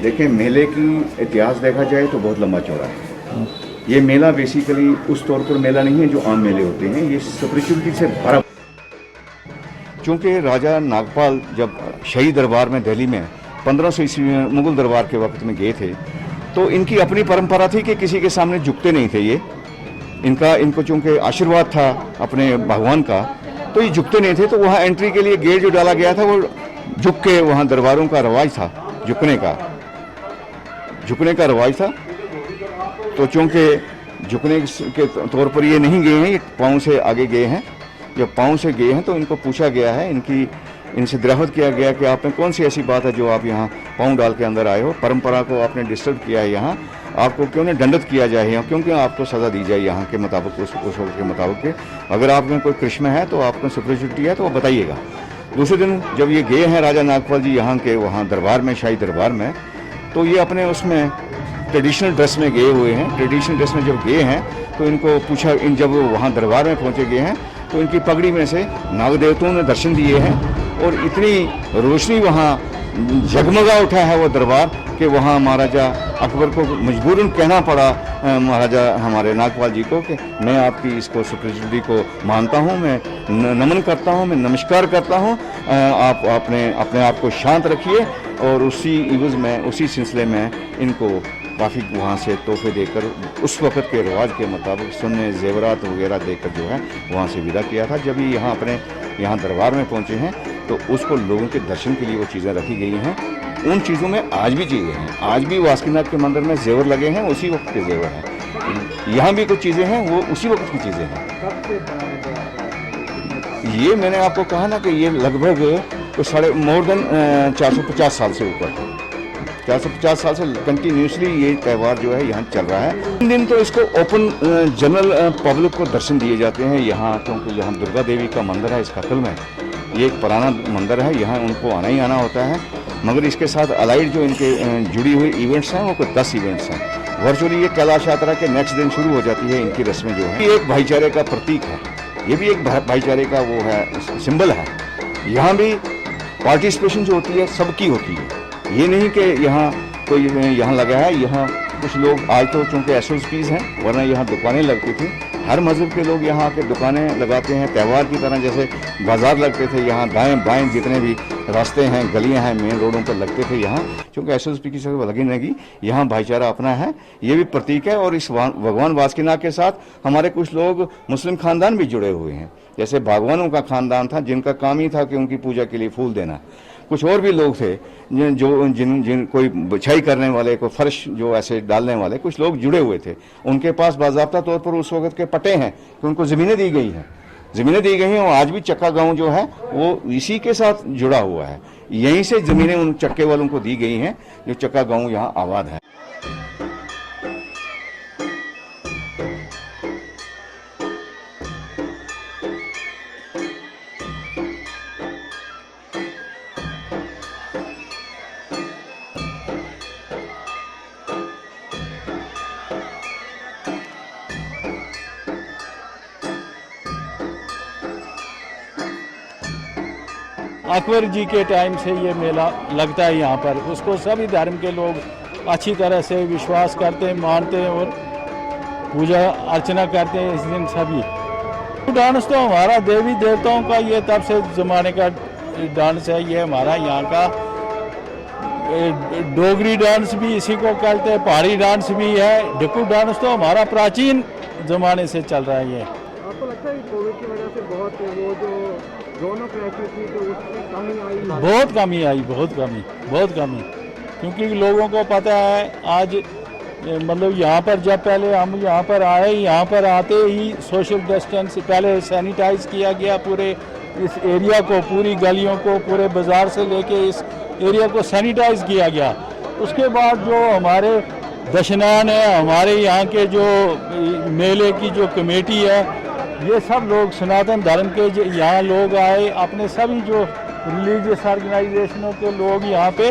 देखिए, मेले की इतिहास देखा जाए तो बहुत लंबा चौड़ा है। ये मेला बेसिकली उस तौर पर मेला नहीं है जो आम मेले होते हैं, ये स्पिरिचुअलिटी से भरा। चूँकि राजा नागपाल जब शाही दरबार में दिल्ली में 1500 ईस्वी में मुगल दरबार के वक्त में गए थे, तो इनकी अपनी परंपरा थी कि किसी के सामने झुकते नहीं थे। ये इनको चूँकि आशीर्वाद था अपने भगवान का, तो ये झुकते नहीं थे। तो वहाँ एंट्री के लिए गेट जो डाला गया था वो झुक के, वहाँ दरबारों का रवाज था झुकने का रवाज था। तो चूँकि झुकने के तौर पर ये नहीं गए हैं, ये पाँव से आगे गए हैं। जब पाँव से गए हैं तो इनको पूछा गया है, इनसे दरियाफ्त किया गया कि आप में कौन सी ऐसी बात है जो आप यहाँ पाँव डाल के अंदर आए हो, परंपरा को आपने डिस्टर्ब किया है, यहाँ आपको क्यों नहीं दंडित किया जाए, यहाँ क्योंकि आपको सज़ा दी जाए यहाँ के मुताबिक, उस वक्त के मुताबिक के। अगर आप में कोई करिश्मा है तो आपको सुपरिचुरिटी है तो वो बताइएगा। दूसरे दिन जब ये गए हैं राजा नागपाल जी यहाँ के वहाँ दरबार में, शाही दरबार में, तो ये अपने उसमें ट्रेडिशनल ड्रेस में गए हुए हैं। ट्रेडिशनल ड्रेस में जब गए हैं तो इनको पूछा, जब वहाँ दरबार में पहुँचे गए हैं तो इनकी पगड़ी में से नाग देवताओं ने दर्शन दिए हैं और इतनी रोशनी वहाँ जगमगा उठा है वो दरबार कि वहाँ महाराजा अकबर को मजबूरन कहना पड़ा, महाराजा हमारे नागपाल जी को, कि मैं आपकी इसको सुपरिचुरिटी को मानता हूँ, मैं नमन करता हूँ, मैं नमस्कार करता हूँ, आप अपने आप को शांत रखिए। और उसी इवज़ में, उसी सिलसिले में इनको काफ़ी वहाँ से तोहफे देकर, उस वक़्त के रिवाज के मुताबिक सोने जेवरात वगैरह देकर जो है वहाँ से विदा किया था। जब ये यहाँ दरबार में पहुँचे हैं तो उसको लोगों के दर्शन के लिए वो चीज़ें रखी गई हैं। उन चीज़ों में आज भी चीज़ें हैं, आज भी वासुकीनाथ के मंदिर में जेवर लगे हैं, उसी वक्त के जेवर हैं। यहाँ भी कुछ चीज़ें हैं, वो उसी वक्त की चीज़ें हैं। ये मैंने आपको कहा ना कि ये लगभग तो मोर देन 450 साल से ऊपर, 450 साल से कंटिन्यूसली ये त्यौहार जो है यहाँ चल रहा है। 3 दिन तो इसको ओपन जनरल पब्लिक को दर्शन दिए जाते हैं यहाँ, क्योंकि यहाँ दुर्गा देवी का मंदिर है इस खकल में। ये एक पुराना मंदिर है, यहाँ उनको आना ही आना होता है। मगर इसके साथ अलाइड जो इनके जुड़ी हुई इवेंट्स हैं वो कुछ 10 इवेंट्स हैं। वर्चुअली ये कैलाश यात्रा के नेक्स्ट दिन शुरू हो जाती है इनकी रस्में जो है। ये एक भाईचारे का प्रतीक है, ये भी एक भाईचारे का वो है, सिंबल है। यहाँ भी पार्टिसिपेशन जो होती है सबकी होती है, ये नहीं कि यहाँ कोई यहाँ लगा है। यहाँ कुछ लोग आज तो चूँकि एसओपीज़ हैं, वरना यहाँ दुकानें लगती थी। हर मज़हब के लोग यहाँ आके दुकानें लगाते हैं, त्यौहार की तरह जैसे बाज़ार लगते थे यहाँ, दाएं बाएं जितने भी रास्ते हैं, गलियाँ हैं, मेन रोडों पर लगते थे यहाँ। चूँकि एसओपी की सब लगी नहीं, यहाँ भाईचारा अपना है, ये भी प्रतीक है। और इस भगवान वासुकीनाथ के साथ हमारे कुछ लोग मुस्लिम खानदान भी जुड़े हुए हैं। जैसे बागवानों का खानदान था जिनका काम ही था कि उनकी पूजा के लिए फूल देना। कुछ और भी लोग थे जिन कोई बिछाई करने वाले, कोई फर्श जो ऐसे डालने वाले, कुछ लोग जुड़े हुए थे। उनके पास बाज़ाब्ता तौर पर उस वक्त के पट्टे हैं कि उनको ज़मीनें दी गई हैं। और आज भी चक्का गांव जो है वो इसी के साथ जुड़ा हुआ है। यहीं से ज़मीनें उन चक्के वालों को दी गई हैं जो चक्का गांव यहाँ आबाद है। अकबर जी के टाइम से ये मेला लगता है यहाँ पर। उसको सभी धर्म के लोग अच्छी तरह से विश्वास करते हैं, मानते हैं और पूजा अर्चना करते हैं इस दिन सभी। डांस तो हमारा देवी देवताओं का ये तब से ज़माने का डांस है। ये हमारा यहाँ का डोगरी डांस भी इसी को कहते हैं, पहाड़ी डांस भी है। डिक्कू डांस तो हमारा प्राचीन ज़माने से चल रहा है। ये आपको लगता है कोविड की वजह से बहुत वो जो रौनक रहती थी तो उसकी कमी आई? बहुत कमी, क्योंकि लोगों को पता है आज, मतलब यहाँ पर जब पहले हम यहाँ पर आए, यहाँ पर आते ही सोशल डिस्टेंस पहले सैनिटाइज किया गया, पूरे इस एरिया को, पूरी गलियों को, पूरे बाज़ार से लेके इस एरिया को सैनिटाइज किया गया। उसके बाद जो हमारे दशनान है, हमारे यहाँ के जो मेले की जो कमेटी है, ये सब लोग सनातन धर्म के यहाँ लोग आए, अपने सभी जो रिलीजियस ऑर्गेनाइजेशनों के लोग यहाँ पे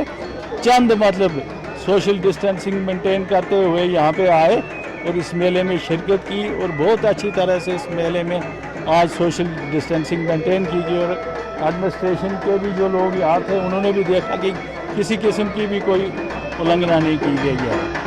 चंद मतलब सोशल डिस्टेंसिंग मेंटेन करते हुए यहाँ पे आए और इस मेले में शिरकत की। और बहुत अच्छी तरह से इस मेले में आज सोशल डिस्टेंसिंग मेंटेन की गई। और एडमिनिस्ट्रेशन के भी जो लोग यहाँ थे उन्होंने भी देखा कि किसी किस्म की भी कोई उल्लंघना नहीं की गई है।